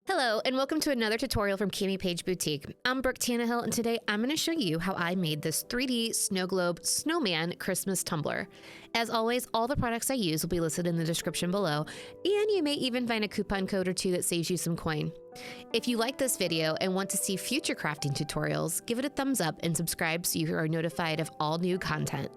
Hello, and welcome to another tutorial from CamiPaige Boutique. I'm Brooke Tannehill, and today I'm going to show you how I made this 3D Snowglobe Snowman Christmas tumbler. As always, all the products I use will be listed in the description below, and you may even find a coupon code or two that saves you some coin. If you like this video and want to see future crafting tutorials, give it a thumbs up and subscribe so you are notified of all new content.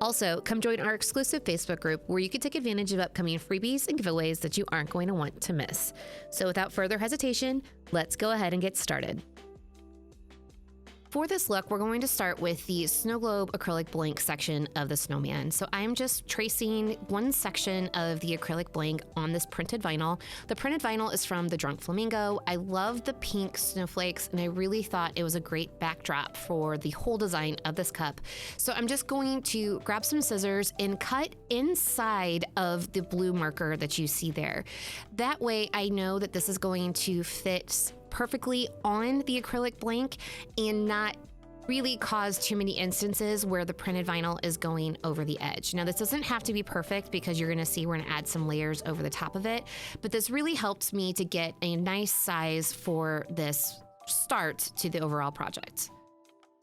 Also, come join our exclusive Facebook group where you can take advantage of upcoming freebies and giveaways that you aren't going to want to miss. So without further hesitation, let's go ahead and get started. For this look, we're going to start with the Snowglobe acrylic blank section of the Snowman. So I'm just tracing one section of the acrylic blank on this printed vinyl. The printed vinyl is from the Flamingo. I love the pink snowflakes, and I really thought it was a great backdrop for the whole design of this cup. So I'm just going to grab some scissors and cut inside of the blue marker that you see there. That way I know that this is going to fit perfectly on the acrylic blank and not really cause too many instances where the printed vinyl is going over the edge. Now, this doesn't have to be perfect because you're gonna see we're gonna add some layers over the top of it, but this really helps me to get a nice size for this start to the overall project.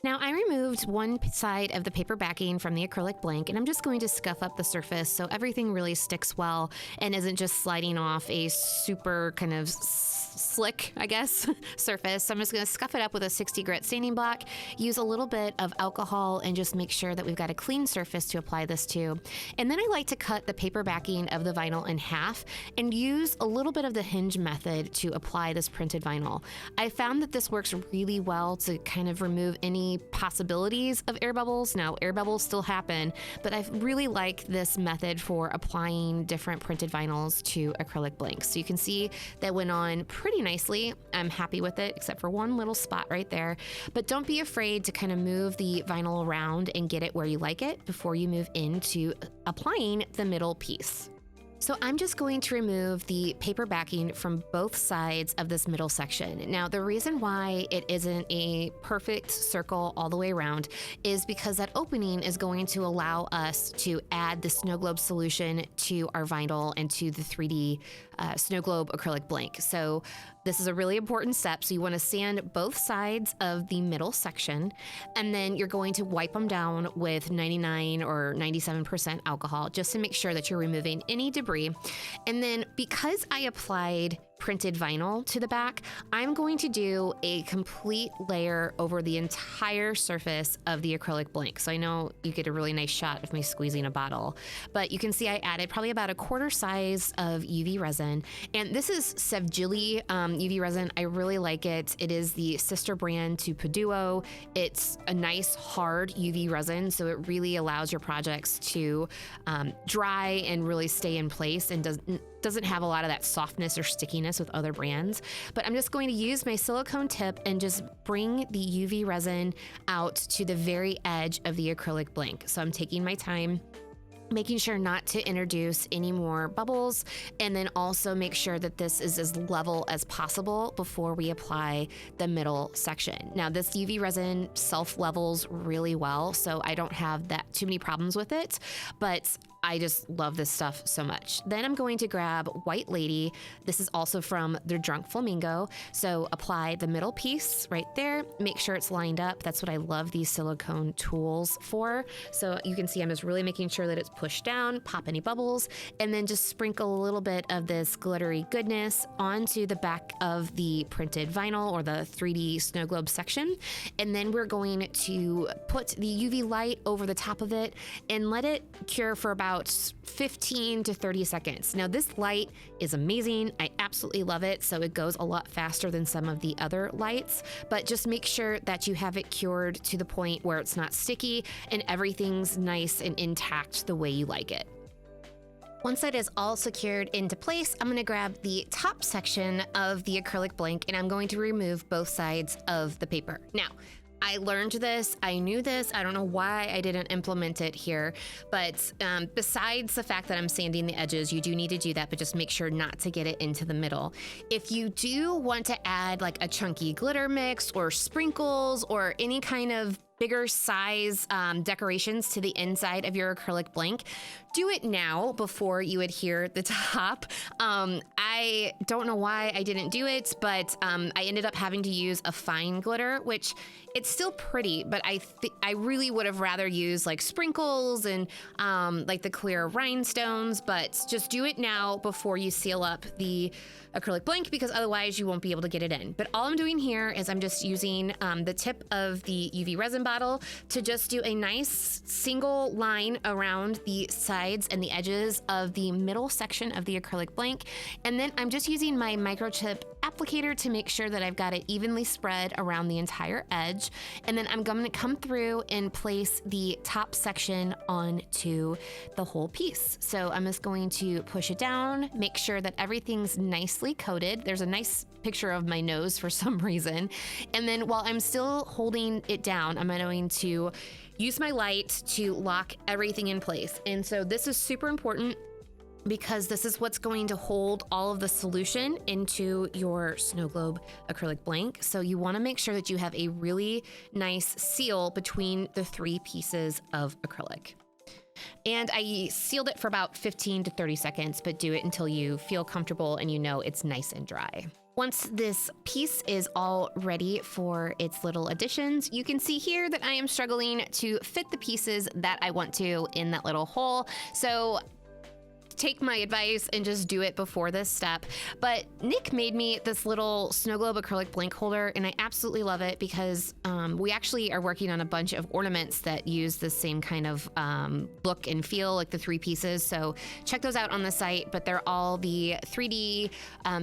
Now, I removed one side of the paper backing from the acrylic blank, and I'm just going to scuff up the surface so everything really sticks well and isn't just sliding off a super kind of slick, I guess, surface. So I'm just going to scuff it up with a 60 grit sanding block, use a little bit of alcohol, and just make sure that we've got a clean surface to apply this to. And then I like to cut the paper backing of the vinyl in half and use a little bit of the hinge method to apply this printed vinyl. I found that this works really well to kind of remove any possibilities of air bubbles. Now, air bubbles still happen, but I really like this method for applying different printed vinyls to acrylic blanks. So you can see that went on pretty nicely. I'm happy with it, except for one little spot right there. But don't be afraid to kind of move the vinyl around and get it where you like it before you move into applying the middle piece. So I'm just going to remove the paper backing from both sides of this middle section. Now, the reason why it isn't a perfect circle all the way around is because that opening is going to allow us to add the Snowglobe solution to our vinyl and to the 3D Snowglobe acrylic blank. So this is a really important step. So you want to sand both sides of the middle section, and then you're going to wipe them down with 99 or 97% alcohol just to make sure that you're removing any debris. And then because I applied printed vinyl to the back, I'm going to do a complete layer over the entire surface of the acrylic blank. So I know you get a really nice shot of me squeezing a bottle, but you can see I added probably about a quarter size of UV resin. And this is Sevgili UV resin. I really like it. It is the sister brand to Paduo. It's a nice hard UV resin, so it really allows your projects to dry and really stay in place and doesn't have a lot of that softness or stickiness with other brands. But I'm just going to use my silicone tip and just bring the UV resin out to the very edge of the acrylic blank. So I'm taking my time, making sure not to introduce any more bubbles, and then also make sure that this is as level as possible before we apply the middle section. Now, this UV resin self-levels really well, so I don't have that too many problems with it, but I just love this stuff so much. Then I'm going to grab White Lady. This is also from the Flamingo. So apply the middle piece right there. Make sure it's lined up. That's what I love these silicone tools for. So you can see I'm just really making sure that it's pushed down, pop any bubbles, and then just sprinkle a little bit of this glittery goodness onto the back of the printed vinyl or the 3D Snowglobe section. And then we're going to put the UV light over the top of it and let it cure for about 15 to 30 seconds. Now, this light is amazing. I absolutely love it. So it goes a lot faster than some of the other lights, but just make sure that you have it cured to the point where it's not sticky and everything's nice and intact the way you like it. Once that is all secured into place, I'm going to grab the top section of the acrylic blank and I'm going to remove both sides of the paper. Now, I learned this, I knew this, I don't know why I didn't implement it here, but besides the fact that I'm sanding the edges, you do need to do that, but just make sure not to get it into the middle. If you do want to add like a chunky glitter mix or sprinkles or any kind of bigger size decorations to the inside of your acrylic blank, do it now before you adhere the top. I don't know why I didn't do it, but I ended up having to use a fine glitter, which it's still pretty, but I really would have rather used like sprinkles and like the clear rhinestones, but just do it now before you seal up the acrylic blank, because otherwise you won't be able to get it in. But all I'm doing here is I'm just using the tip of the UV resin bottle to just do a nice single line around the sides and the edges of the middle section of the acrylic blank. And then I'm just using my microchip applicator to make sure that I've got it evenly spread around the entire edge. And then I'm going to come through and place the top section onto the whole piece. So I'm just going to push it down, make sure that everything's nicely coated. There's a nice picture of my nose for some reason. And then while I'm still holding it down, I'm going to use my light to lock everything in place. And so this is super important, because this is what's going to hold all of the solution into your snow globe acrylic blank. So you want to make sure that you have a really nice seal between the 3 pieces of acrylic. And I sealed it for about 15 to 30 seconds, but do it until you feel comfortable and you know it's nice and dry. Once this piece is all ready for its little additions, you can see here that I am struggling to fit the pieces that I want to in that little hole. So take my advice and just do it before this step. But Nick made me this little snow globe acrylic blank holder, and I absolutely love it because we actually are working on a bunch of ornaments that use the same kind of look and feel, like the 3 pieces. So check those out on the site, but they're all the 3D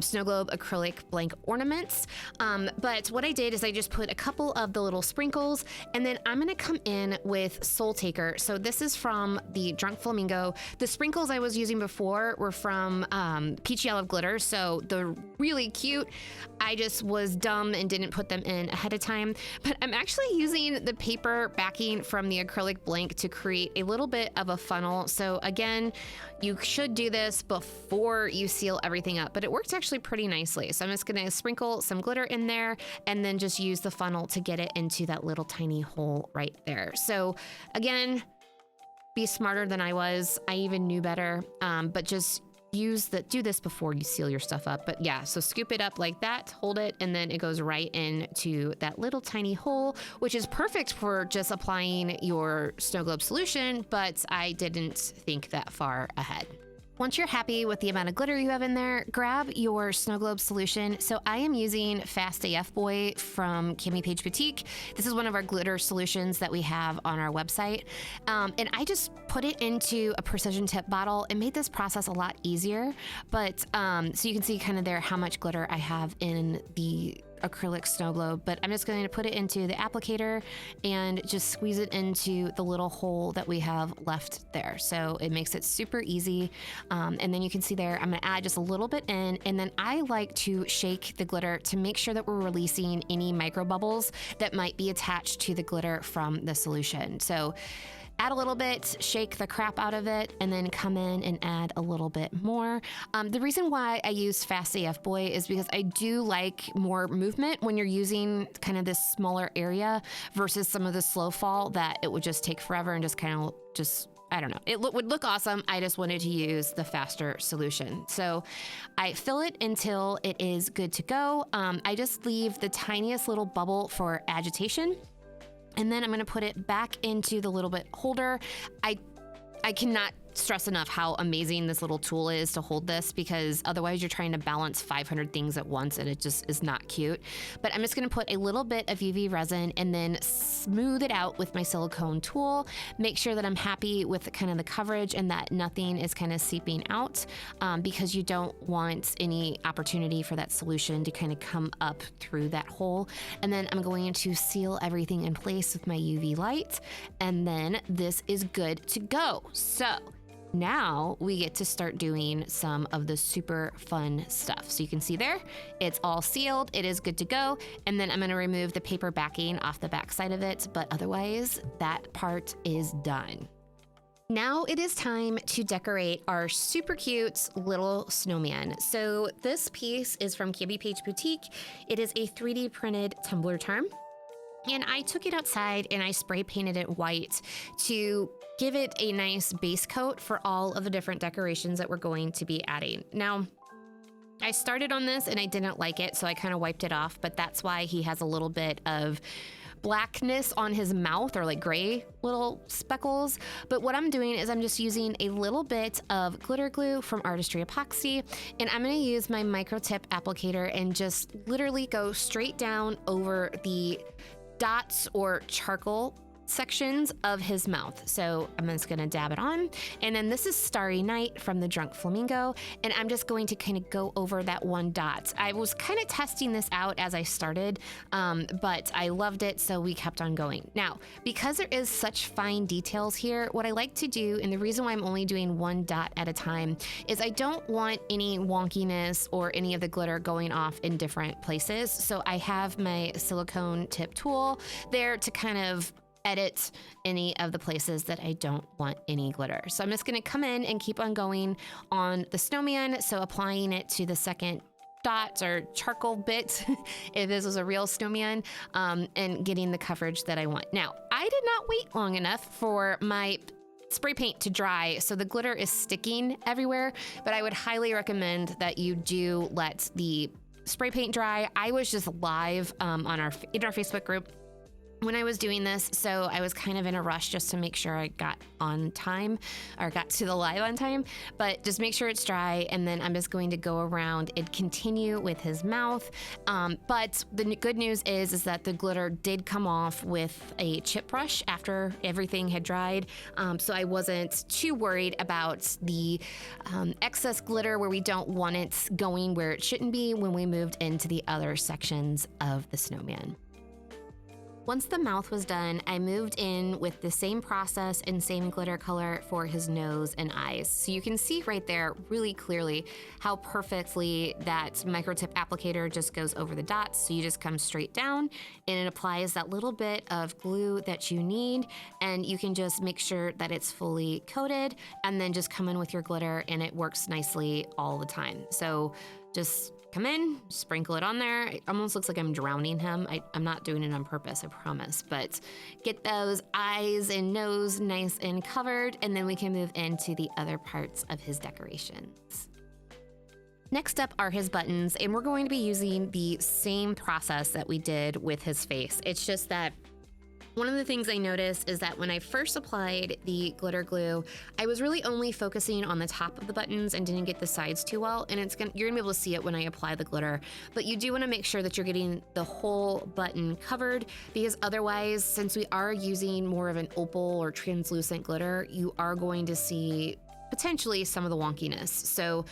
snow globe acrylic blank ornaments. But what I did is I just put a couple of the little sprinkles, and then I'm gonna come in with Soul Taker. So this is from the Drunk Flamingo. The sprinkles I was using before were from Peachy Olive Glitter, so they're really cute. I just was dumb and didn't put them in ahead of time, but I'm actually using the paper backing from the acrylic blank to create a little bit of a funnel. So again, you should do this before you seal everything up, but it works actually pretty nicely. So I'm just gonna sprinkle some glitter in there and then just use the funnel to get it into that little tiny hole right there. So again, be smarter than I was. I even knew better, but just do this before you seal your stuff up. But yeah, so scoop it up like that, hold it, and then it goes right into that little tiny hole, which is perfect for just applying your snow globe solution, but I didn't think that far ahead. Once you're happy with the amount of glitter you have in there, grab your snow globe solution. So I am using Fast AF Boy from CamiPaige Boutique. This is one of our glitter solutions that we have on our website. And I just put it into a precision tip bottle. It made this process a lot easier. But so you can see kind of there how much glitter I have in the acrylic snow globe, but I'm just going to put it into the applicator and just squeeze it into the little hole that we have left there. So it makes it super easy. And then you can see there, I'm going to add just a little bit in, and then I like to shake the glitter to make sure that we're releasing any micro bubbles that might be attached to the glitter from the solution. So add a little bit, shake the crap out of it, and then come in and add a little bit more. The reason why I use Fast AF Boy is because I do like more movement when you're using kind of this smaller area versus some of the slow fall that it would just take forever and just kind of I don't know. It would look awesome. I just wanted to use the faster solution. So I fill it until it is good to go. I just leave the tiniest little bubble for agitation. And then I'm going to put it back into the little bit holder. I cannot stress enough how amazing this little tool is to hold this, because otherwise you're trying to balance 500 things at once and it just is not cute. But I'm just going to put a little bit of UV resin and then smooth it out with my silicone tool. Make sure that I'm happy with kind of the coverage and that nothing is kind of seeping out, because you don't want any opportunity for that solution to kind of come up through that hole. And then I'm going to seal everything in place with my UV light, and then this is good to go. So now we get to start doing some of the super fun stuff. So you can see there, it's all sealed, it is good to go. And then I'm gonna remove the paper backing off the back side of it, but otherwise that part is done. Now it is time to decorate our super cute little snowman. So this piece is from CamiPaige Boutique. It is a 3D printed tumbler charm. And I took it outside and I spray painted it white to give it a nice base coat for all of the different decorations that we're going to be adding. Now, I started on this and I didn't like it, so I kind of wiped it off, but that's why he has a little bit of blackness on his mouth, or like gray little speckles. But what I'm doing is I'm just using a little bit of glitter glue from Artistry Epoxy, and I'm going to use my micro tip applicator and just literally go straight down over the dots or charcoal sections of his mouth. So I'm just gonna dab it on. And then this is Starry Night from the Drunk Flamingo. And I'm just going to kind of go over that one dot. I was kind of testing this out as I started, but I loved it, so we kept on going. Now, because there is such fine details here, what I like to do, and the reason why I'm only doing one dot at a time, is I don't want any wonkiness or any of the glitter going off in different places. So I have my silicone tip tool there to kind of edit any of the places that I don't want any glitter. So I'm just gonna come in and keep on going on the snowman. So applying it to the second dot or charcoal bit, if this was a real snowman, and getting the coverage that I want. Now, I did not wait long enough for my spray paint to dry, so the glitter is sticking everywhere, but I would highly recommend that you do let the spray paint dry. I was just live in our Facebook group when I was doing this, so I was kind of in a rush just to make sure I got on time, or got to the live on time, but just make sure it's dry, and then I'm just going to go around and continue with his mouth. But the good news is that the glitter did come off with a chip brush after everything had dried, so I wasn't too worried about the excess glitter where we don't want it going where it shouldn't be when we moved into the other sections of the snowman. Once the mouth was done, I moved in with the same process and same glitter color for his nose and eyes. So you can see right there really clearly how perfectly that microtip applicator just goes over the dots. So you just come straight down and it applies that little bit of glue that you need, and you can just make sure that it's fully coated and then just come in with your glitter, and it works nicely all the time. So just come in, sprinkle it on there. It almost looks like I'm drowning him. I'm not doing it on purpose, I promise. But get those eyes and nose nice and covered, and then we can move into the other parts of his decorations. Next up are his buttons, and we're going to be using the same process that we did with his face. It's just that one of the things I noticed is that when I first applied the glitter glue, I was really only focusing on the top of the buttons and didn't get the sides too well, and you're gonna be able to see it when I apply the glitter. But you do wanna make sure that you're getting the whole button covered, because otherwise, since we are using more of an opal or translucent glitter, you are going to see potentially some of the wonkiness. So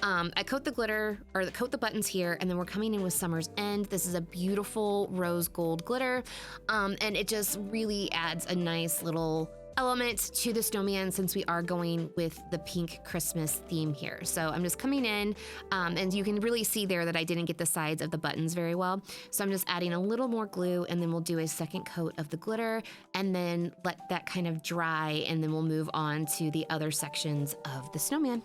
I coat the glitter, or coat the buttons here, and then we're coming in with Summer's End. This is a beautiful rose gold glitter, and it just really adds a nice little element to the snowman, since we are going with the pink Christmas theme here. So I'm just coming in, and you can really see there that I didn't get the sides of the buttons very well. So I'm just adding a little more glue, and then we'll do a second coat of the glitter, and then let that kind of dry, and then we'll move on to the other sections of the snowman.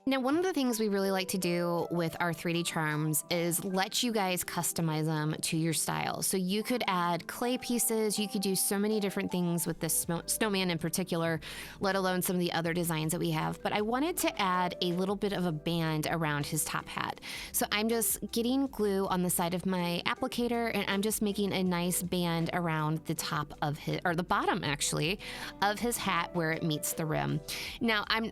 Now, one of the things we really like to do with our 3D charms is let you guys customize them to your style. So you could add clay pieces, you could do so many different things with this snowman in particular, let alone some of the other designs that we have. But I wanted to add a little bit of a band around his top hat. So I'm just getting glue on the side of my applicator, and I'm just making a nice band around the top of his, or the bottom actually, of his hat where it meets the rim. Now, I'm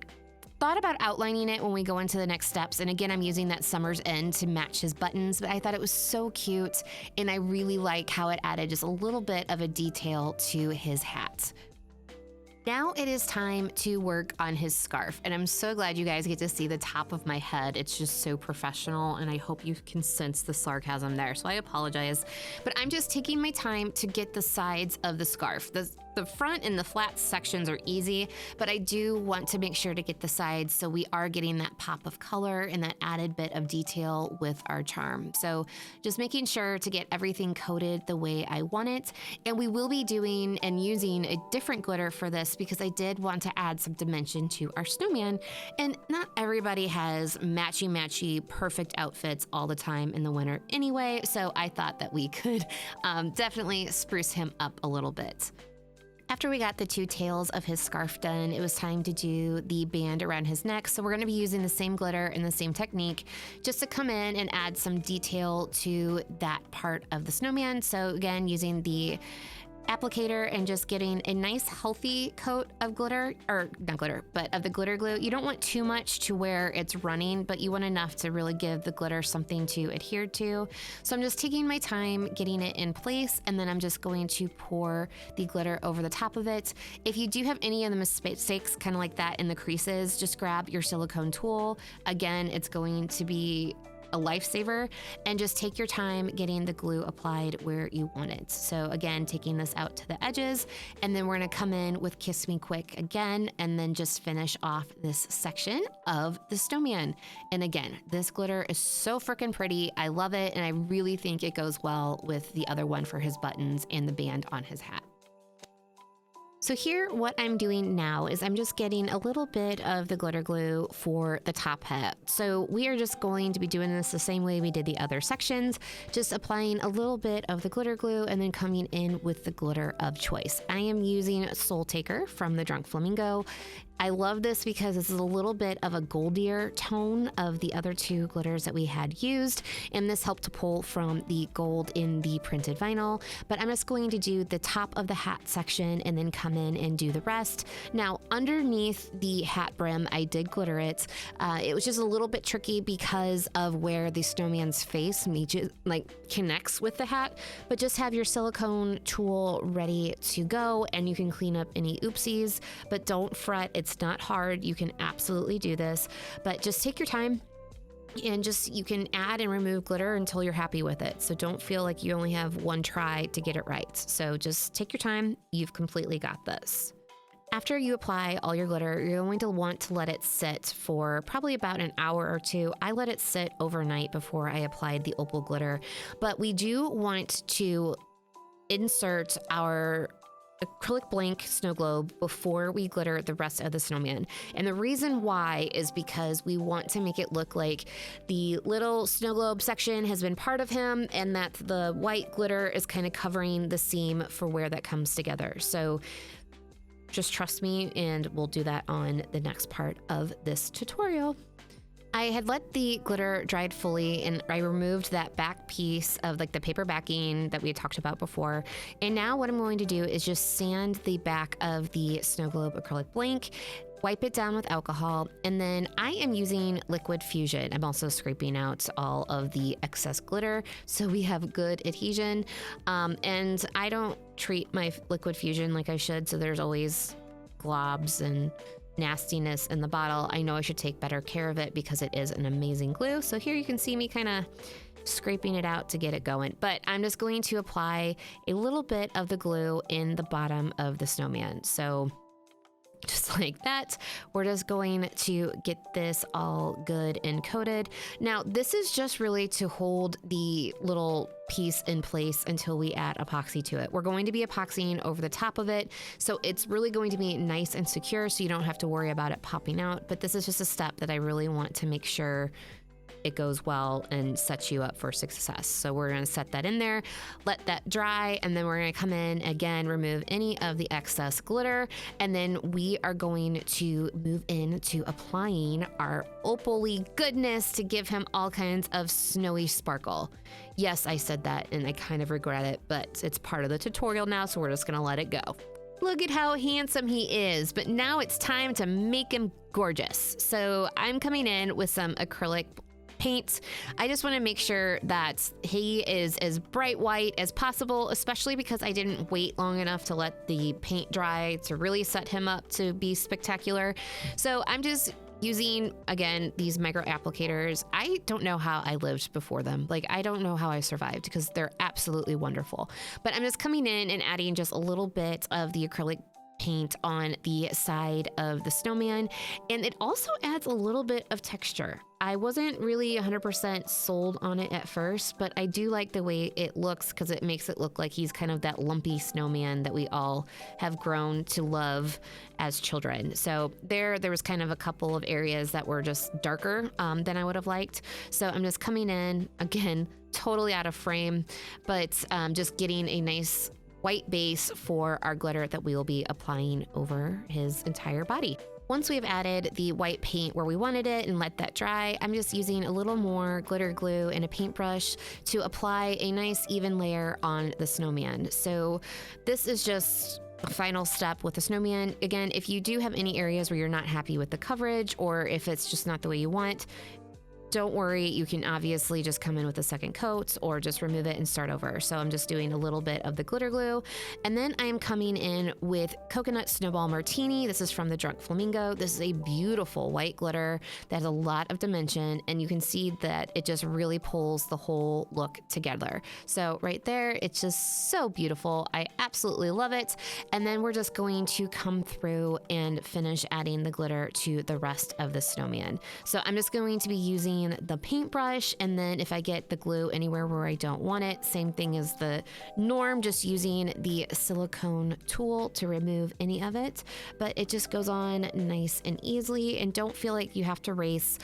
thought about outlining it when we go into the next steps, and again, I'm using that Summer's End to match his buttons, but I thought it was so cute, and I really like how it added just a little bit of a detail to his hat. Now it is time to work on his scarf, and I'm so glad you guys get to see the top of my head. It's just so professional, and I hope you can sense the sarcasm there, so I apologize. But I'm just taking my time to get the sides of the scarf. The front and the flat sections are easy, but I do want to make sure to get the sides so we are getting that pop of color and that added bit of detail with our charm. So just making sure to get everything coated the way I want it. And we will be doing and using a different glitter for this because I did want to add some dimension to our snowman. And not everybody has matchy perfect outfits all the time in the winter anyway, so I thought that we could definitely spruce him up a little bit. After we got the two tails of his scarf done, it was time to do the band around his neck. So we're going to be using the same glitter and the same technique just to come in and add some detail to that part of the snowman. So again, using the applicator and just getting a nice healthy coat of glitter, or not glitter, but of the glitter glue. You don't want too much to where it's running, but you want enough to really give the glitter something to adhere to. So I'm just taking my time getting it in place, and then I'm just going to pour the glitter over the top of it. If you do have any of the mistakes kind of like that in the creases, just grab your silicone tool. Again, it's going to be a lifesaver, and just take your time getting the glue applied where you want it. So again, taking this out to the edges, and then we're gonna come in with Kiss Me Quick again, and then just finish off this section of the snowman. And again, this glitter is so freaking pretty. I love it, and I really think it goes well with the other one for his buttons and the band on his hat. So here, what I'm doing now is I'm just getting a little bit of the glitter glue for the top hat. So we are just going to be doing this the same way we did the other sections, just applying a little bit of the glitter glue and then coming in with the glitter of choice. I am using Soul Taker from the Drunk Flamingo. I love this because this is a little bit of a goldier tone of the other two glitters that we had used, and this helped to pull from the gold in the printed vinyl. But I'm just going to do the top of the hat section and then come in and do the rest. Now, underneath the hat brim, I did glitter it. It was just a little bit tricky because of where the snowman's face connects with the hat, but just have your silicone tool ready to go, and you can clean up any oopsies, but don't fret. It's not hard. You can absolutely do this, but just take your time and you can add and remove glitter until you're happy with it. So don't feel like you only have one try to get it right. So just take your time. You've completely got this. After you apply all your glitter, you're going to want to let it sit for probably about an hour or two. I let it sit overnight before I applied the opal glitter, but we do want to insert our acrylic blank snow globe before we glitter the rest of the snowman. And the reason why is because we want to make it look like the little snow globe section has been part of him, and that the white glitter is kind of covering the seam for where that comes together. So just trust me, and we'll do that on the next part of this tutorial. I had let the glitter dried fully, and I removed that back piece of the paper backing that we had talked about before. And now what I'm going to do is just sand the back of the Snow Globe acrylic blank, wipe it down with alcohol, and then I am using Liquid Fusion. I'm also scraping out all of the excess glitter so we have good adhesion. And I don't treat my Liquid Fusion like I should, so there's always globs and nastiness in the bottle. I know I should take better care of it because it is an amazing glue. So here you can see me kind of scraping it out to get it going, but I'm just going to apply a little bit of the glue in the bottom of the snowman. So just like that, we're just going to get this all good and coated. Now, this is just really to hold the little piece in place until we add epoxy to it. We're going to be epoxying over the top of it, so it's really going to be nice and secure, so you don't have to worry about it popping out. But this is just a step that I really want to make sure it goes well and sets you up for success. So we're going to set that in there, let that dry, and then we're going to come in again, remove any of the excess glitter, and then we are going to move into applying our opal-y goodness to give him all kinds of snowy sparkle. Yes, I said that and I kind of regret it, but it's part of the tutorial now, so we're just going to let it go. Look at how handsome he is, but now it's time to make him gorgeous. So I'm coming in with some acrylic paint. I just want to make sure that he is as bright white as possible, especially because I didn't wait long enough to let the paint dry to really set him up to be spectacular. So I'm just Using, again, these micro applicators, I don't know how I lived before them. Like, I don't know how I survived because they're absolutely wonderful. But I'm just coming in and adding just a little bit of the acrylic paint on the side of the snowman, and it also adds a little bit of texture. I wasn't really 100% sold on it at first, but I do like the way it looks because it makes it look like he's kind of that lumpy snowman that we all have grown to love as children. So there was kind of a couple of areas that were just darker than I would have liked. So I'm just coming in, again, totally out of frame, but just getting a nice white base for our glitter that we will be applying over his entire body. Once we've added the white paint where we wanted it and let that dry, I'm just using a little more glitter glue and a paintbrush to apply a nice even layer on the snowman. So this is just a final step with the snowman. Again, if you do have any areas where you're not happy with the coverage or if it's just not the way you want, don't worry, you can obviously just come in with a second coat or just remove it and start over. So I'm just doing a little bit of the glitter glue. And then I am coming in with Coconut Snowball Martini. This is from the Drunk Flamingo. This is a beautiful white glitter that has a lot of dimension, and you can see that it just really pulls the whole look together. So right there, it's just so beautiful. I absolutely love it. And then we're just going to come through and finish adding the glitter to the rest of the snowman. So I'm just going to be using the paintbrush, and then if I get the glue anywhere where I don't want it, same thing as the norm, just using the silicone tool to remove any of it. But it just goes on nice and easily, and don't feel like you have to race.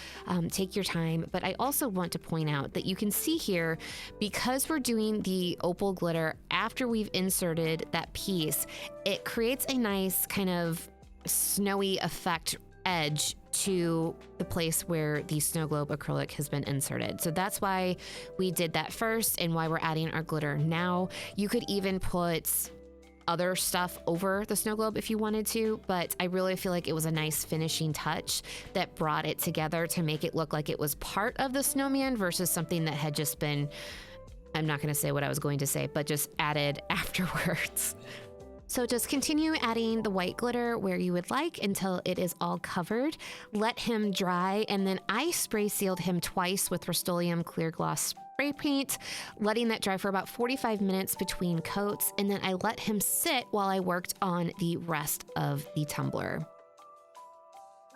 Take your time. But I also want to point out that you can see here, because we're doing the opal glitter after we've inserted that piece, it creates a nice kind of snowy effect edge to the place where the Snowglobe acrylic has been inserted. So that's why we did that first and why we're adding our glitter now. You could even put other stuff over the Snowglobe if you wanted to, but I really feel like it was a nice finishing touch that brought it together to make it look like it was part of the snowman versus something that had just been, I'm not going to say what I was going to say, but just added afterwards. So just continue adding the white glitter where you would like until it is all covered. Let him dry, and then I spray sealed him twice with Rust-Oleum Clear Gloss spray paint, letting that dry for about 45 minutes between coats, and then I let him sit while I worked on the rest of the tumbler.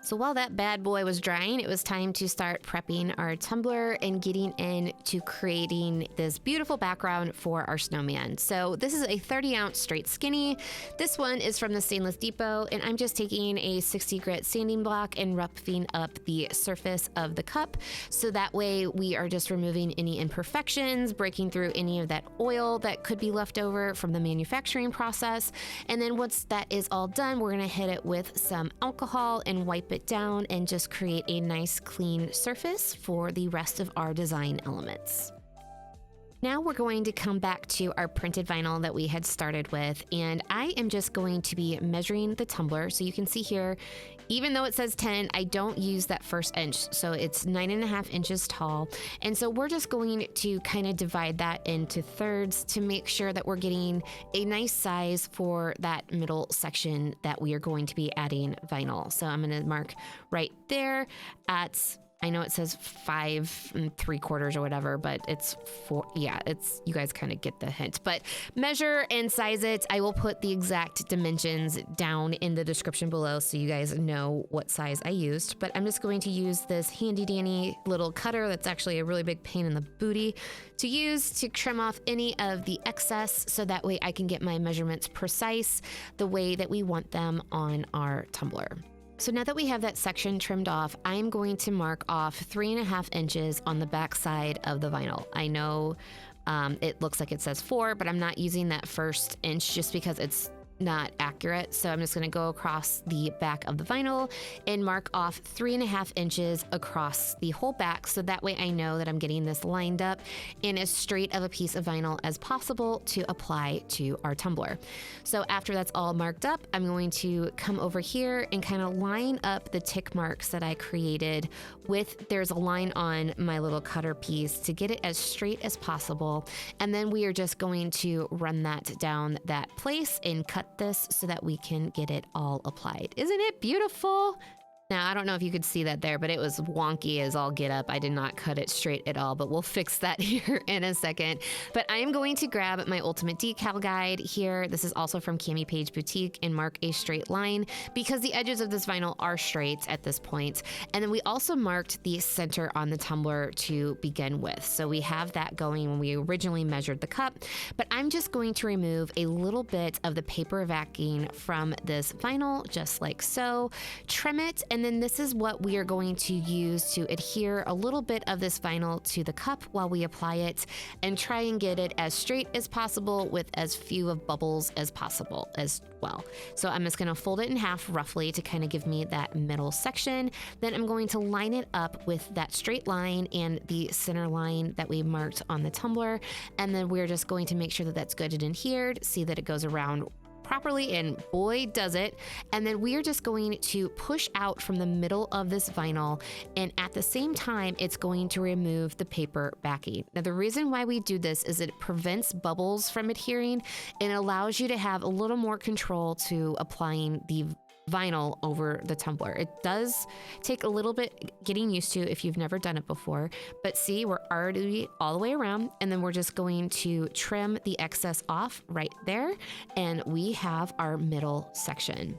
So while that bad boy was drying, it was time to start prepping our tumbler and getting into creating this beautiful background for our snowman. So this is a 30-ounce straight skinny. This one is from the Stainless Depot, and I'm just taking a 60 grit sanding block and roughing up the surface of the cup. So that way we are just removing any imperfections, breaking through any of that oil that could be left over from the manufacturing process. And then once that is all done, we're gonna hit it with some alcohol and wipe it down and just create a nice clean surface for the rest of our design elements. Now we're going to come back to our printed vinyl that we had started with, and I am just going to be measuring the tumbler. So you can see here, even though it says 10, I don't use that first inch. So it's 9.5 inches tall. And so we're just going to kind of divide that into thirds to make sure that we're getting a nice size for that middle section that we are going to be adding vinyl. So I'm going to mark right there at, I know it says 5 3/4 or whatever, but it's 4. Yeah, it's, you guys kind of get the hint, but measure and size it. I will put the exact dimensions down in the description below so you guys know what size I used, but I'm just going to use this handy dandy little cutter that's actually a really big pain in the booty to use to trim off any of the excess so that way I can get my measurements precise the way that we want them on our tumbler. So now that we have that section trimmed off, I'm going to mark off 3.5 inches on the back side of the vinyl. I know it looks like it says 4, but I'm not using that first inch just because it's not accurate. So I'm just going to go across the back of the vinyl and mark off 3.5 inches across the whole back. So that way I know that I'm getting this lined up in as straight of a piece of vinyl as possible to apply to our tumbler. So after that's all marked up, I'm going to come over here and kind of line up the tick marks that I created with, there's a line on my little cutter piece to get it as straight as possible. And then we are just going to run that down that place and cut this so that we can get it all applied. Isn't it beautiful? Now, I don't know if you could see that there, but it was wonky as all get up. I did not cut it straight at all, but we'll fix that here in a second. But I am going to grab my Ultimate Decal Guide here. This is also from CamiPaige Boutique, and mark a straight line because the edges of this vinyl are straight at this point. And then we also marked the center on the tumbler to begin with. So we have that going when we originally measured the cup, but I'm just going to remove a little bit of the paper backing from this vinyl, just like so, trim it. And then this is what we are going to use to adhere a little bit of this vinyl to the cup while we apply it, and try and get it as straight as possible with as few of bubbles as possible as well. So I'm just gonna fold it in half roughly to kind of give me that middle section. Then I'm going to line it up with that straight line and the center line that we marked on the tumbler. And then we're just going to make sure that that's good and adhered, see that it goes around properly, and boy does it. And then we are just going to push out from the middle of this vinyl, and at the same time it's going to remove the paper backing. Now the reason why we do this is it prevents bubbles from adhering and allows you to have a little more control to applying the vinyl over the tumbler. It does take a little bit getting used to if you've never done it before, but see, we're already all the way around, and then we're just going to trim the excess off right there, and we have our middle section.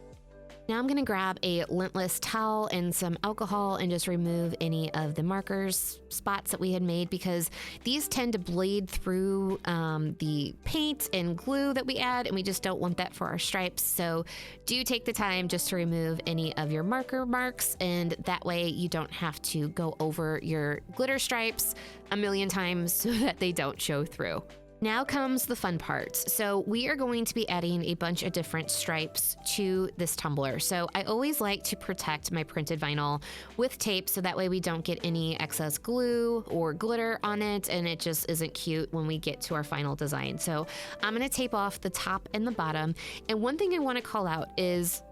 Now I'm gonna grab a lintless towel and some alcohol and just remove any of the markers spots that we had made, because these tend to bleed through the paint and glue that we add, and we just don't want that for our stripes. So do take the time just to remove any of your marker marks, and that way you don't have to go over your glitter stripes a million times so that they don't show through. Now comes the fun part. So we are going to be adding a bunch of different stripes to this tumbler. So I always like to protect my printed vinyl with tape, so that way we don't get any excess glue or glitter on it, and it just isn't cute when we get to our final design. So I'm gonna tape off the top and the bottom. And one thing I wanna call out is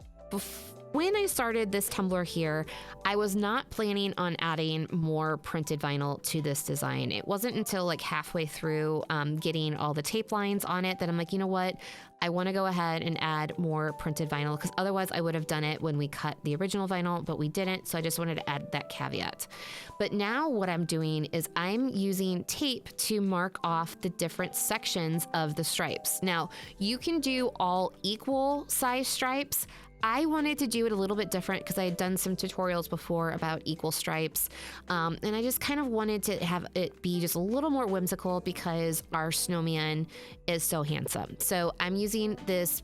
when I started this tumbler here, I was not planning on adding more printed vinyl to this design. It wasn't until like halfway through getting all the tape lines on it that I'm like, you know what? I want to go ahead and add more printed vinyl, because otherwise I would have done it when we cut the original vinyl, but we didn't. So I just wanted to add that caveat. But now what I'm doing is I'm using tape to mark off the different sections of the stripes. Now you can do all equal size stripes. I wanted to do it a little bit different because I had done some tutorials before about equal stripes, and I just kind of wanted to have it be just a little more whimsical because our snowman is so handsome. So I'm using this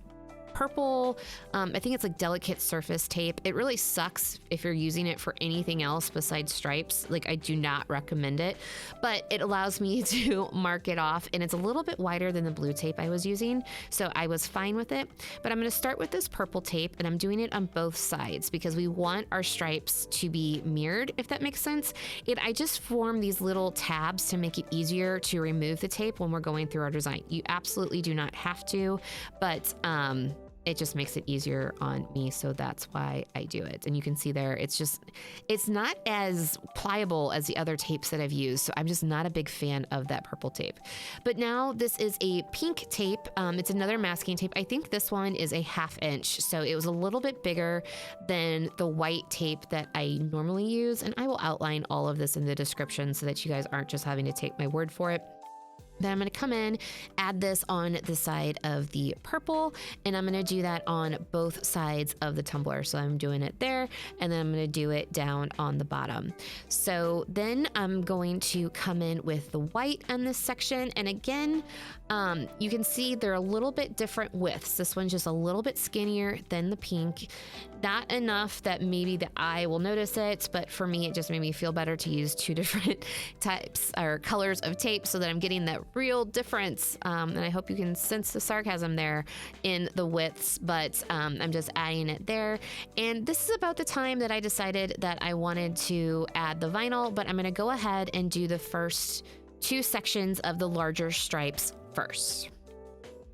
purple, I think it's like delicate surface tape. It really sucks if you're using it for anything else besides stripes. Like, I do not recommend it, but it allows me to mark it off, and it's a little bit wider than the blue tape I was using, so I was fine with it. But I'm going to start with this purple tape, and I'm doing it on both sides because we want our stripes to be mirrored, if that makes sense. And I just form these little tabs to make it easier to remove the tape when we're going through our design. You absolutely do not have to, but it just makes it easier on me, so that's why I do it. And you can see there, it's not as pliable as the other tapes that I've used, so I'm just not a big fan of that purple tape. But now this is a pink tape. It's another masking tape. I think this one is a 1/2 inch, so it was a little bit bigger than the white tape that I normally use, and I will outline all of this in the description so that you guys aren't just having to take my word for it. Then I'm going to come in, add this on the side of the purple, and I'm going to do that on both sides of the tumbler. So I'm doing it there, and then I'm going to do it down on the bottom. So then I'm going to come in with the white on this section. And again, you can see they're a little bit different widths. This one's just a little bit skinnier than the pink. Not enough that maybe the eye will notice it, but for me, it just made me feel better to use two different types or colors of tape so that I'm getting that real difference. And I hope you can sense the sarcasm there in the widths, but I'm just adding it there. And this is about the time that I decided that I wanted to add the vinyl, but I'm gonna go ahead and do the first two sections of the larger stripes first.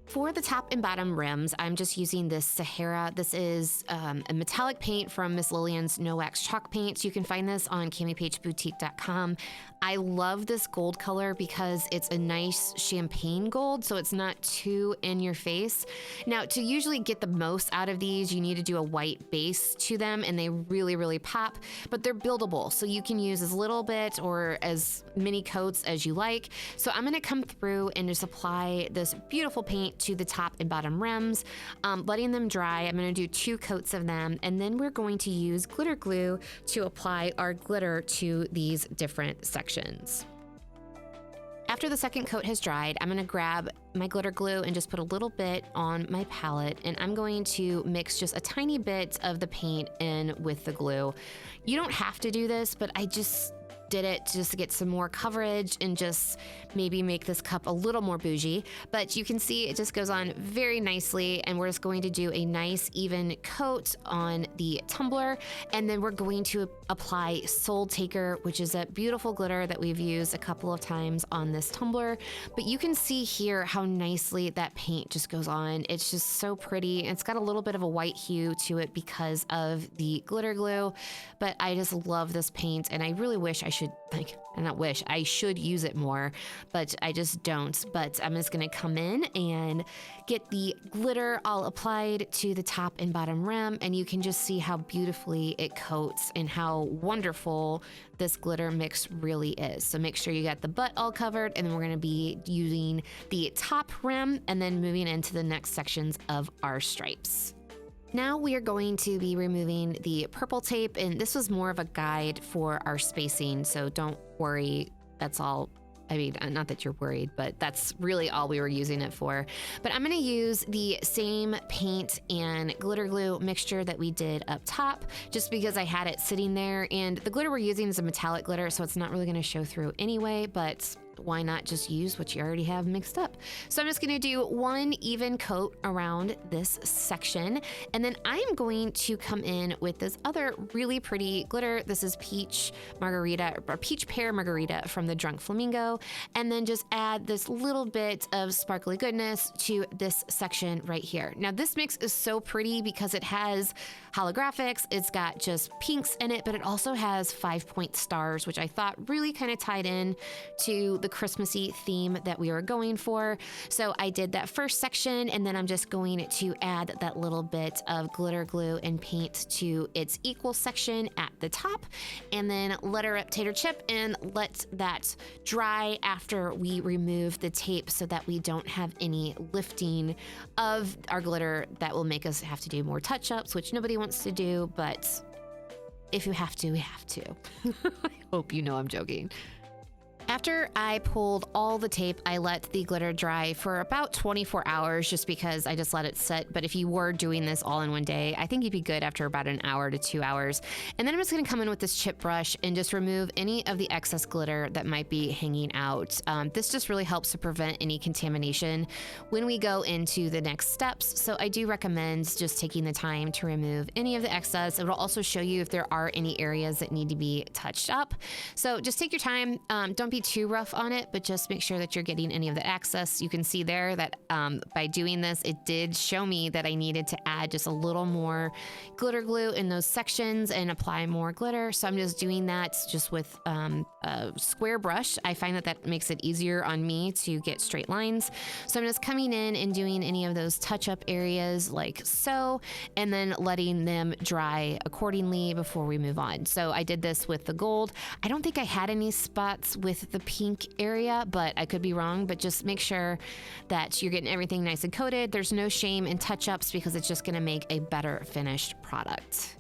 For the top and bottom rims, I'm just using this Sahara. This is a metallic paint from Miss Lillian's No Wax Chalk Paints. You can find this on CamiPaigeBoutique.com. I love this gold color because it's a nice champagne gold, so it's not too in your face. Now, to usually get the most out of these, you need to do a white base to them, and they really, really pop, but they're buildable, so you can use as little bit or as many coats as you like. So I'm gonna come through and just apply this beautiful paint to the top and bottom rims, letting them dry. I'm gonna do 2 coats of them, and then we're going to use glitter glue to apply our glitter to these different sections. After the second coat has dried, I'm gonna grab my glitter glue and just put a little bit on my palette, and I'm going to mix just a tiny bit of the paint in with the glue. You don't have to do this, but I just did it just to get some more coverage and just maybe make this cup a little more bougie. But you can see it just goes on very nicely, and we're just going to do a nice even coat on the tumbler, and then we're going to apply Soul Taker, which is a beautiful glitter that we've used a couple of times on this tumbler. But you can see here how nicely that paint just goes on. It's just so pretty. It's got a little bit of a white hue to it because of the glitter glue, but I just love this paint, and I really wish I should use it more, but I just don't. But I'm just gonna come in and get the glitter all applied to the top and bottom rim, and you can just see how beautifully it coats and how wonderful this glitter mix really is. So make sure you got the butt all covered, and then we're gonna be using the top rim and then moving into the next sections of our stripes. Now we are going to be removing the purple tape, and this was more of a guide for our spacing, so don't worry, that's all. I mean, not that you're worried, but that's really all we were using it for. But I'm gonna use the same paint and glitter glue mixture that we did up top, just because I had it sitting there, and the glitter we're using is a metallic glitter, so it's not really gonna show through anyway, but why not just use what you already have mixed up? So I'm just gonna do 1 even coat around this section, and then I'm going to come in with this other really pretty glitter. This is Peach Margarita, or Peach Pear Margarita from the Drunk Flamingo, and then just add this little bit of sparkly goodness to this section right here. Now this mix is so pretty because it has holographics, it's got just pinks in it, but it also has 5-point stars, which I thought really kind of tied in to the Christmassy theme that we were going for. So I did that first section, and then I'm just going to add that little bit of glitter glue and paint to its equal section at the top, and then let her up tater chip and let that dry after we remove the tape so that we don't have any lifting of our glitter that will make us have to do more touch-ups, which nobody wants to do, but if you have to, we have to. I hope you know I'm joking. After I pulled all the tape, I let the glitter dry for about 24 hours just because I just let it sit. But if you were doing this all in one day, I think you'd be good after about an hour to 2 hours. And then I'm just gonna come in with this chip brush and just remove any of the excess glitter that might be hanging out. This just really helps to prevent any contamination when we go into the next steps. So I do recommend just taking the time to remove any of the excess. It will also show you if there are any areas that need to be touched up. So just take your time. Don't be too rough on it, but just make sure that you're getting any of the access. You can see there that by doing this, it did show me that I needed to add just a little more glitter glue in those sections and apply more glitter. So I'm just doing that just with a square brush. I find that that makes it easier on me to get straight lines. So I'm just coming in and doing any of those touch-up areas like so, and then letting them dry accordingly before we move on. So I did this with the gold. I don't think I had any spots with the pink area, but I could be wrong. But just make sure that you're getting everything nice and coated. There's no shame in touch-ups because it's just gonna make a better finished product.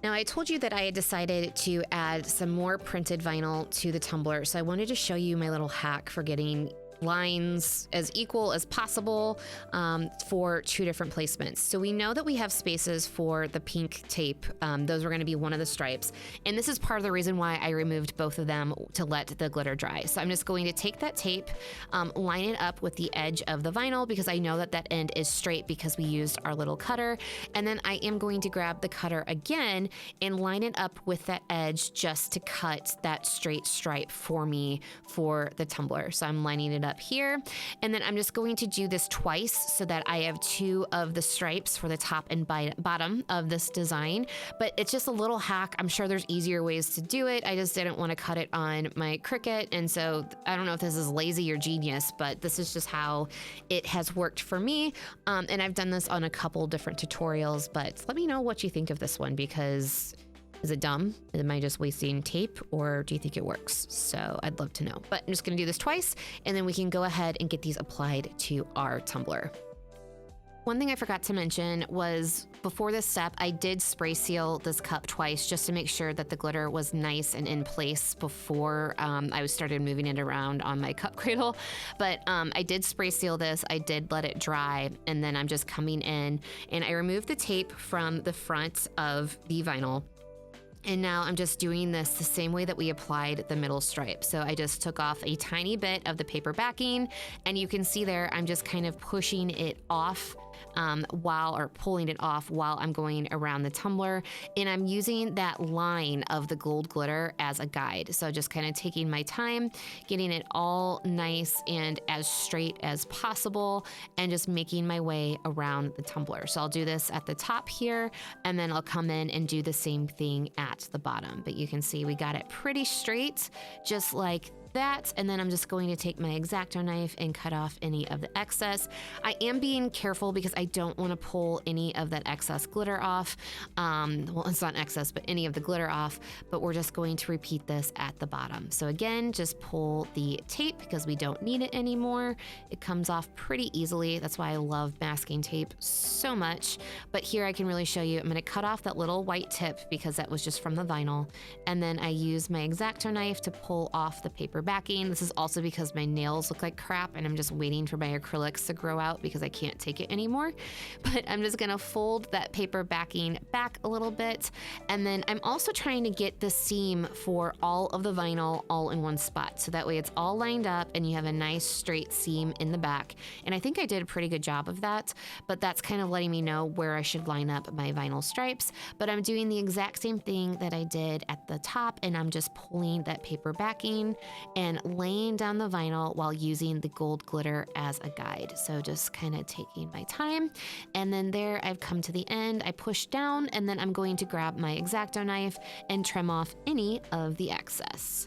Now, I told you that I had decided to add some more printed vinyl to the tumbler, so I wanted to show you my little hack for getting lines as equal as possible for 2 different placements. So we know that we have spaces for the pink tape. Those were going to be one of the stripes. And this is part of the reason why I removed both of them to let the glitter dry. So I'm just going to take that tape, line it up with the edge of the vinyl because I know that that end is straight because we used our little cutter. And then I am going to grab the cutter again and line it up with that edge just to cut that straight stripe for me for the tumbler. So I'm lining it up up here. And then I'm just going to do this twice so that I have 2 of the stripes for the top and bottom of this design. But it's just a little hack. I'm sure there's easier ways to do it. I just didn't want to cut it on my Cricut. And so I don't know if this is lazy or genius, but this is just how it has worked for me. And I've done this on a couple different tutorials, but let me know what you think of this one, because is it dumb? Am I just wasting tape, or do you think it works? So I'd love to know. But I'm just gonna do this twice, and then we can go ahead and get these applied to our tumbler. One thing I forgot to mention was before this step, I did spray seal this cup twice just to make sure that the glitter was nice and in place before I started moving it around on my cup cradle. But I did spray seal this, I did let it dry, and then I'm just coming in and I removed the tape from the front of the vinyl. And now I'm just doing this the same way that we applied the middle stripe. So I just took off a tiny bit of the paper backing, and you can see there, I'm just kind of pushing it off pulling it off while I'm going around the tumbler. And I'm using that line of the gold glitter as a guide. So just kind of taking my time, getting it all nice and as straight as possible, and just making my way around the tumbler. So I'll do this at the top here, and then I'll come in and do the same thing at the bottom. But you can see we got it pretty straight, just like that. And then I'm just going to take my X-Acto knife and cut off any of the excess. I am being careful because I don't want to pull any of that excess glitter off. Well, it's not excess, but any of the glitter off, but we're just going to repeat this at the bottom. So again, just pull the tape because we don't need it anymore. It comes off pretty easily. That's why I love masking tape so much. But here I can really show you, I'm going to cut off that little white tip because that was just from the vinyl. And then I use my X-Acto knife to pull off the paper backing. This is also because my nails look like crap and I'm just waiting for my acrylics to grow out because I can't take it anymore. But I'm just gonna fold that paper backing back a little bit. And then I'm also trying to get the seam for all of the vinyl all in one spot. So that way it's all lined up and you have a nice straight seam in the back. And I think I did a pretty good job of that, but that's kind of letting me know where I should line up my vinyl stripes. But I'm doing the exact same thing that I did at the top, and I'm just pulling that paper backing and laying down the vinyl while using the gold glitter as a guide. So just kind of taking my time. And then there I've come to the end, I push down, and then I'm going to grab my X-Acto knife and trim off any of the excess.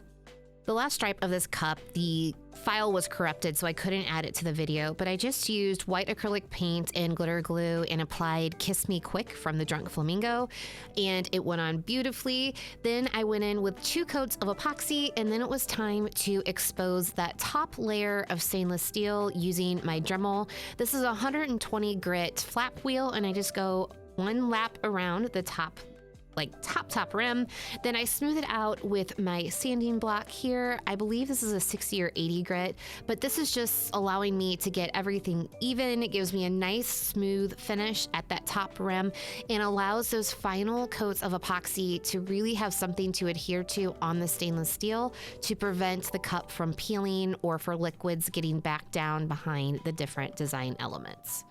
The last stripe of this cup, the file was corrupted, so I couldn't add it to the video, but I just used white acrylic paint and glitter glue and applied Kiss Me Quick from the Drunk Flamingo, and it went on beautifully. Then I went in with 2 coats of epoxy, and then it was time to expose that top layer of stainless steel using my Dremel. This is a 120 grit flap wheel, and I just go 1 lap around the top rim. Then I smooth it out with my sanding block here. I believe this is a 60 or 80 grit, but this is just allowing me to get everything even. It gives me a nice smooth finish at that top rim and allows those final coats of epoxy to really have something to adhere to on the stainless steel to prevent the cup from peeling or for liquids getting back down behind the different design elements.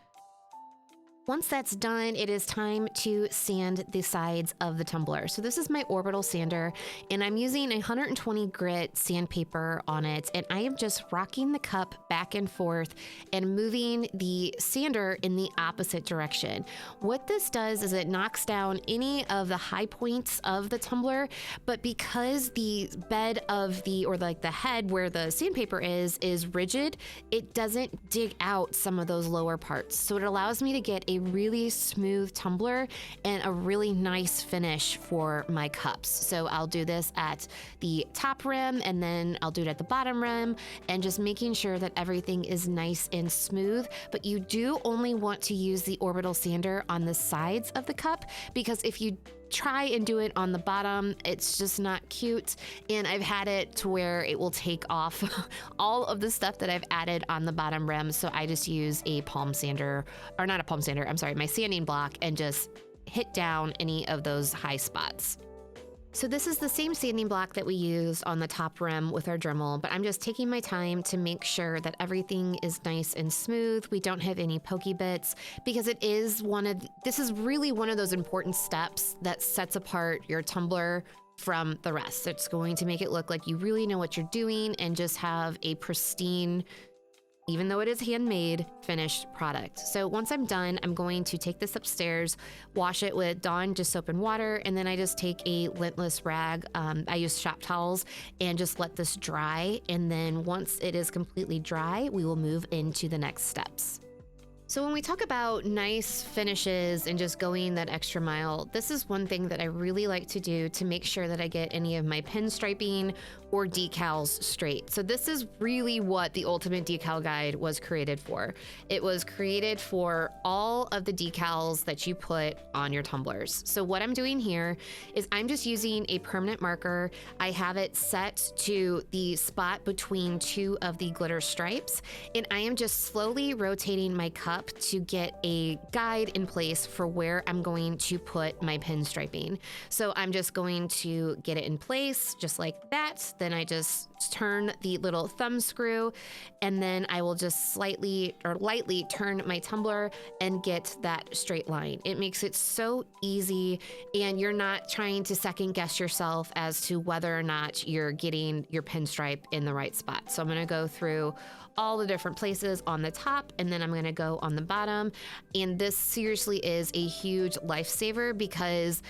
Once that's done, it is time to sand the sides of the tumbler. So this is my orbital sander, and I'm using a 120 grit sandpaper on it, and I am just rocking the cup back and forth and moving the sander in the opposite direction. What this does is it knocks down any of the high points of the tumbler, but because the bed of the head where the sandpaper is rigid, it doesn't dig out some of those lower parts. So it allows me to get a really smooth tumbler and a really nice finish for my cups. So I'll do this at the top rim, and then I'll do it at the bottom rim, and just making sure that everything is nice and smooth. But you do only want to use the orbital sander on the sides of the cup, because if you try and do it on the bottom, it's just not cute. And I've had it to where it will take off all of the stuff that I've added on the bottom rim. So I just use a palm sander, or not a palm sander, I'm sorry, my sanding block, and just hit down any of those high spots. So this is the same sanding block that we used on the top rim with our Dremel, but I'm just taking my time to make sure that everything is nice and smooth. We don't have any pokey bits, because this is really one of those important steps that sets apart your tumbler from the rest. It's going to make it look like you really know what you're doing and just have a pristine even though it is handmade, finished product. So once I'm done, I'm going to take this upstairs, wash it with Dawn just soap and water, and then I just take a lintless rag. I use shop towels and just let this dry. And then once it is completely dry, we will move into the next steps. So when we talk about nice finishes and just going that extra mile, this is one thing that I really like to do to make sure that I get any of my pinstriping or decals straight. So this is really what the Ultimate Decal Guide was created for. It was created for all of the decals that you put on your tumblers. So what I'm doing here is I'm just using a permanent marker. I have it set to the spot between two of the glitter stripes, and I am just slowly rotating my cup to get a guide in place for where I'm going to put my pinstriping. So I'm just going to get it in place just like that. Then I just turn the little thumb screw, and then I will just slightly or lightly turn my tumbler and get that straight line. It makes it so easy, and you're not trying to second guess yourself as to whether or not you're getting your pinstripe in the right spot. So I'm gonna go through all the different places on the top, and then I'm gonna go on the bottom. And this seriously is a huge lifesaver, because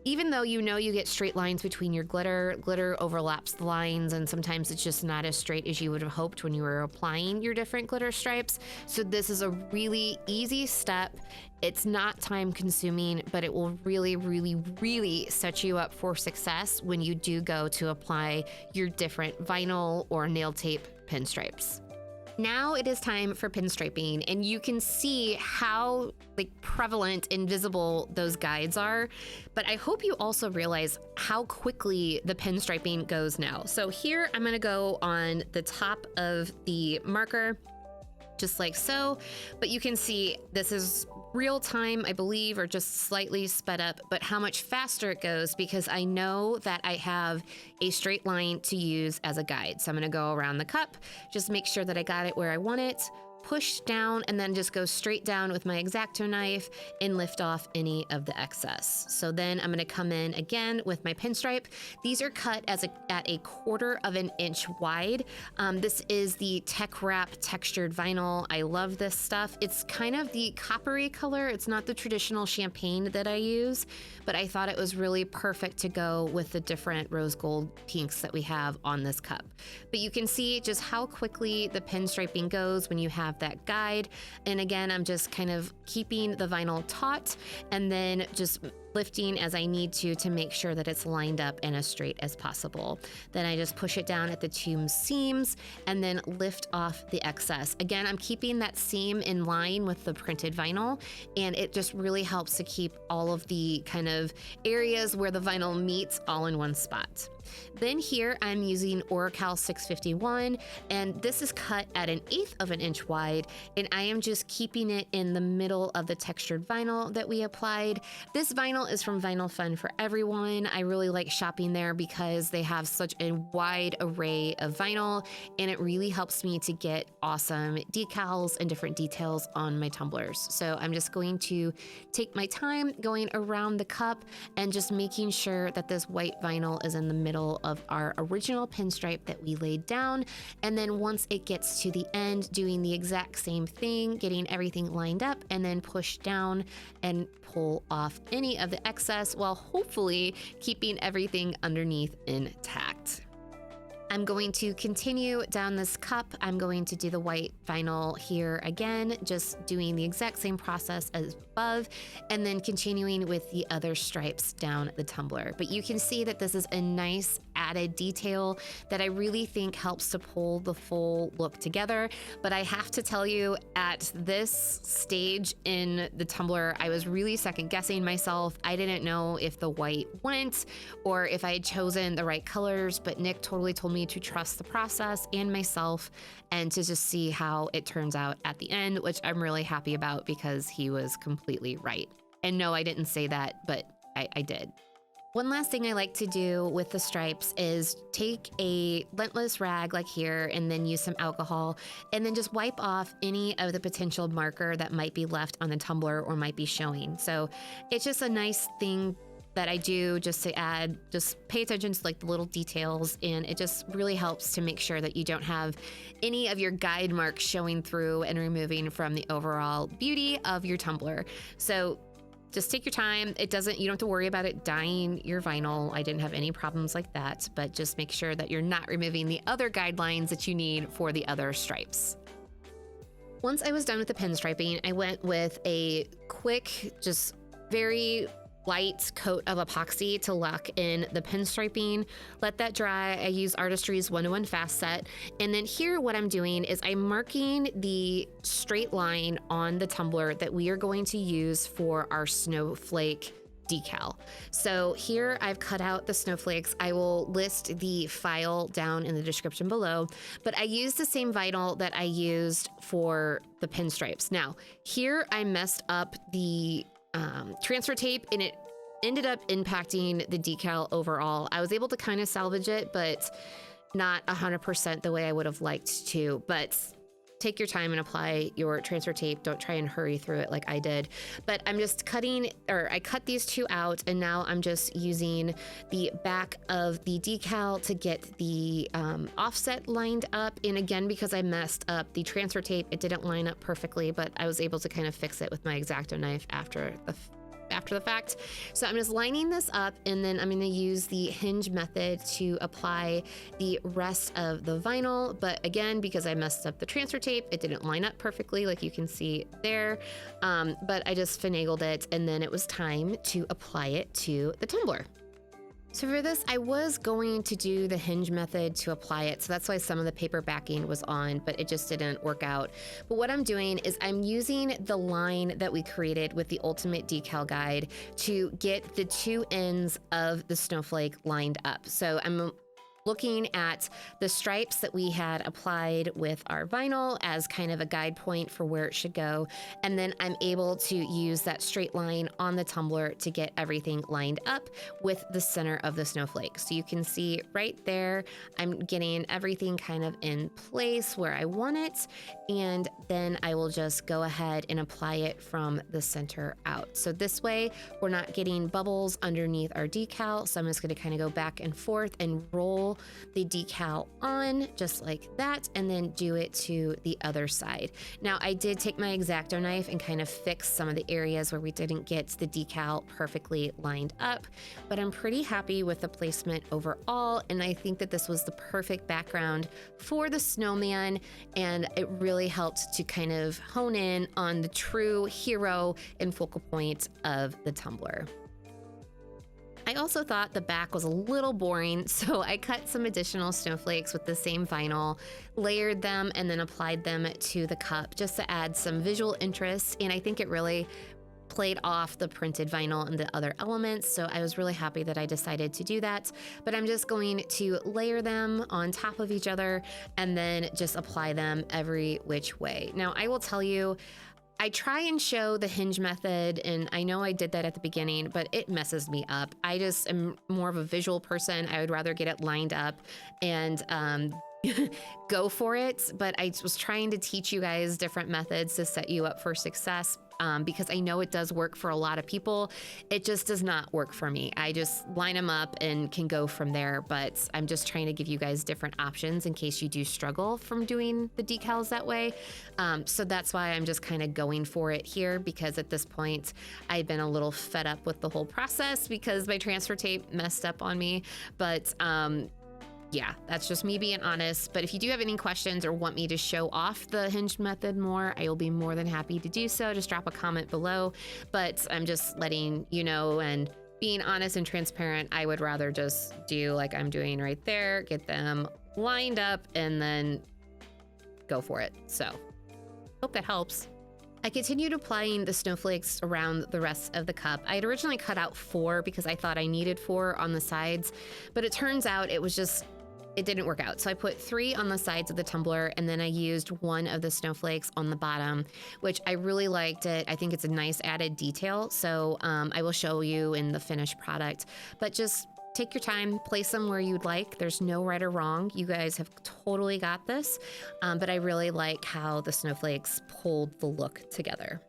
even though you know you get straight lines between your glitter overlaps the lines, and sometimes it's just not as straight as you would have hoped when you were applying your different glitter stripes. So this is a really easy step. It's not time consuming, but it will really, really, really set you up for success when you do go to apply your different vinyl or nail tape pinstripes. Now it is time for pinstriping, and you can see how prevalent and visible those guides are, but I hope you also realize how quickly the pinstriping goes now. So here I'm gonna go on the top of the marker, just like so, but you can see this is real time, I believe, or just slightly sped up, but how much faster it goes, because I know that I have a straight line to use as a guide. So I'm gonna go around the cup, just make sure that I got it where I want it, push down, and then just go straight down with my X-Acto knife and lift off any of the excess. So then I'm gonna come in again with my pinstripe. These are cut at a 1/4 of an inch wide. This is the Tech Wrap textured vinyl. I love this stuff. It's kind of the coppery color. It's not the traditional champagne that I use, but I thought it was really perfect to go with the different rose gold pinks that we have on this cup. But you can see just how quickly the pinstriping goes when you have that guide. And again, I'm just kind of keeping the vinyl taut and then just lifting as I need to make sure that it's lined up and as straight as possible. Then I just push it down at the two seams and then lift off the excess. Again, I'm keeping that seam in line with the printed vinyl, and it just really helps to keep all of the kind of areas where the vinyl meets all in one spot. Then here I'm using Oracal 651, and this is cut at 1/8 of an inch wide, and I am just keeping it in the middle of the textured vinyl that we applied. This vinyl is from Vinyl Fun for Everyone. I really like shopping there because they have such a wide array of vinyl, and it really helps me to get awesome decals and different details on my tumblers. So I'm just going to take my time going around the cup and just making sure that this white vinyl is in the middle of our original pinstripe that we laid down. And then once it gets to the end, doing the exact same thing, getting everything lined up, and then push down and pull off any of the excess while hopefully keeping everything underneath intact. I'm going to continue down this cup. I'm going to do the white vinyl here again, just doing the exact same process as above, and then continuing with the other stripes down the tumbler. But you can see that this is a nice added detail that I really think helps to pull the full look together. But I have to tell you, at this stage in the tumbler, I was really second guessing myself. I didn't know if the white went or if I had chosen the right colors, but Nick totally told me to trust the process and myself and to just see how it turns out at the end, which I'm really happy about because he was completely right. And no, I didn't say that, but I did. One last thing I like to do with the stripes is take a lintless rag like here and then use some alcohol and then just wipe off any of the potential marker that might be left on the tumbler or might be showing. So it's just a nice thing that I do just to add, just pay attention to like the little details, and it just really helps to make sure that you don't have any of your guide marks showing through and removing from the overall beauty of your tumbler. So just take your time. You don't have to worry about it dyeing your vinyl. I didn't have any problems like that, but just make sure that you're not removing the other guidelines that you need for the other stripes. Once I was done with the pinstriping, I went with a quick, just very light coat of epoxy to lock in the pinstriping. Let that dry. I use Artistry's 1-to-1 fast set. And then here what I'm doing is I'm marking the straight line on the tumbler that we are going to use for our snowflake decal. So here I've cut out the snowflakes. I will list the file down in the description below, but I used the same vinyl that I used for the pinstripes. Now, here I messed up the transfer tape, and it ended up impacting the decal overall. I was able to kind of salvage it, but not 100% the way I would have liked to. But take your time and apply your transfer tape. Don't try and hurry through it like I did. But I'm just I cut these two out, and now I'm just using the back of the decal to get the offset lined up. And again, because I messed up the transfer tape, it didn't line up perfectly, but I was able to kind of fix it with my X-Acto knife after the fact. So I'm just lining this up, and then I'm going to use the hinge method to apply the rest of the vinyl. But again, because I messed up the transfer tape, it didn't line up perfectly like you can see there. But I just finagled it, and then it was time to apply it to the tumbler. So for this, I was going to do the hinge method to apply it. So that's why some of the paper backing was on, but it just didn't work out. But what I'm doing is I'm using the line that we created with the Ultimate Decal Guide to get the two ends of the snowflake lined up. So I'm looking at the stripes that we had applied with our vinyl as kind of a guide point for where it should go. And then I'm able to use that straight line on the tumbler to get everything lined up with the center of the snowflake. So you can see right there, I'm getting everything kind of in place where I want it. And then I will just go ahead and apply it from the center out. So this way we're not getting bubbles underneath our decal. So I'm just going to kind of go back and forth and roll the decal on just like that, and then do it to the other side. Now, I did take my X-Acto knife and kind of fix some of the areas where we didn't get the decal perfectly lined up, but I'm pretty happy with the placement overall, and I think that this was the perfect background for the snowman, and it really helped to kind of hone in on the true hero and focal point of the tumbler. I also thought the back was a little boring, so I cut some additional snowflakes with the same vinyl, layered them, and then applied them to the cup just to add some visual interest. And I think it really played off the printed vinyl and the other elements, so I was really happy that I decided to do that. But I'm just going to layer them on top of each other and then just apply them every which way. Now, I will tell you, I try and show the hinge method, and I know I did that at the beginning, but it messes me up. I just am more of a visual person. I would rather get it lined up and go for it. But I was trying to teach you guys different methods to set you up for success, because I know it does work for a lot of people. It just does not work for me. I just line them up and can go from there, but I'm just trying to give you guys different options in case you do struggle from doing the decals that way. So that's why I'm just kind of going for it here, because at this point I've been a little fed up with the whole process because my transfer tape messed up on me. But yeah, that's just me being honest. But if you do have any questions or want me to show off the hinge method more, I will be more than happy to do so. Just drop a comment below. But I'm just letting you know, and being honest and transparent, I would rather just do like I'm doing right there, get them lined up, and then go for it. So hope that helps. I continued applying the snowflakes around the rest of the cup. I had originally cut out 4 because I thought I needed 4 on the sides, but it turns out it didn't work out. So I put 3 on the sides of the tumbler, and then I used 1 of the snowflakes on the bottom, which I really liked it. I think it's a nice added detail. So I will show you in the finished product, but just take your time, place them where you'd like. There's no right or wrong. You guys have totally got this. But I really like how the snowflakes pulled the look together.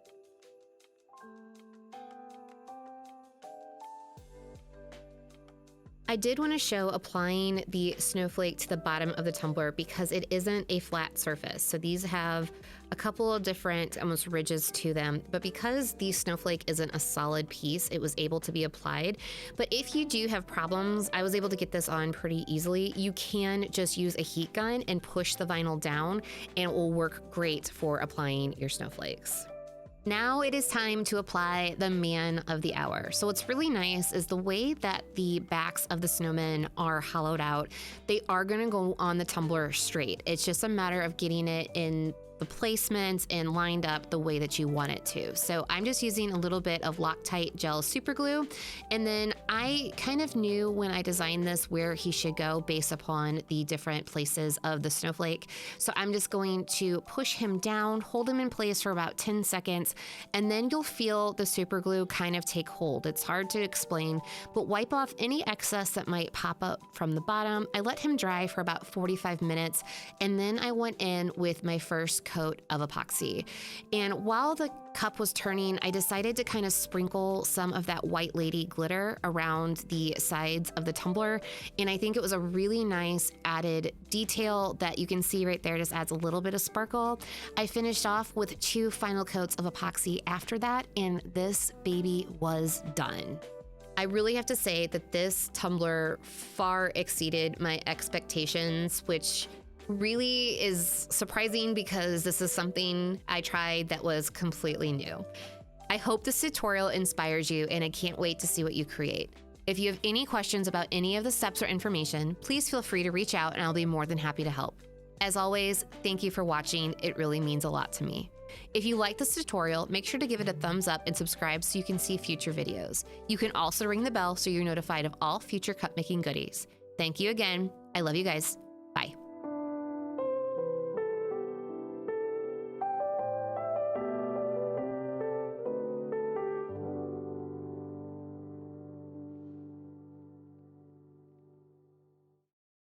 I did want to show applying the snowflake to the bottom of the tumbler because it isn't a flat surface. So these have a couple of different almost ridges to them, but because the snowflake isn't a solid piece, it was able to be applied. But if you do have problems, I was able to get this on pretty easily. You can just use a heat gun and push the vinyl down and it will work great for applying your snowflakes. Now it is time to apply the man of the hour. So what's really nice is the way that the backs of the snowmen are hollowed out, they are gonna go on the tumbler straight. It's just a matter of getting it in the placements and lined up the way that you want it to. So I'm just using a little bit of Loctite gel super glue. And then I kind of knew when I designed this where he should go based upon the different places of the snowflake. So I'm just going to push him down, hold him in place for about 10 seconds, and then you'll feel the super glue kind of take hold. It's hard to explain, but wipe off any excess that might pop up from the bottom. I let him dry for about 45 minutes, and then I went in with my first coat of epoxy. And while the cup was turning, I decided to kind of sprinkle some of that white lady glitter around the sides of the tumbler. And I think it was a really nice added detail that you can see right there, just adds a little bit of sparkle. I finished off with 2 final coats of epoxy after that, and this baby was done. I really have to say that this tumbler far exceeded my expectations, which really is surprising because this is something I tried that was completely new. I hope this tutorial inspires you, and I can't wait to see what you create. If you have any questions about any of the steps or information, please feel free to reach out and I'll be more than happy to help. As always, thank you for watching. It really means a lot to me. If you like this tutorial, make sure to give it a thumbs up and subscribe so you can see future videos. You can also ring the bell so you're notified of all future cup making goodies. Thank you again. I love you guys.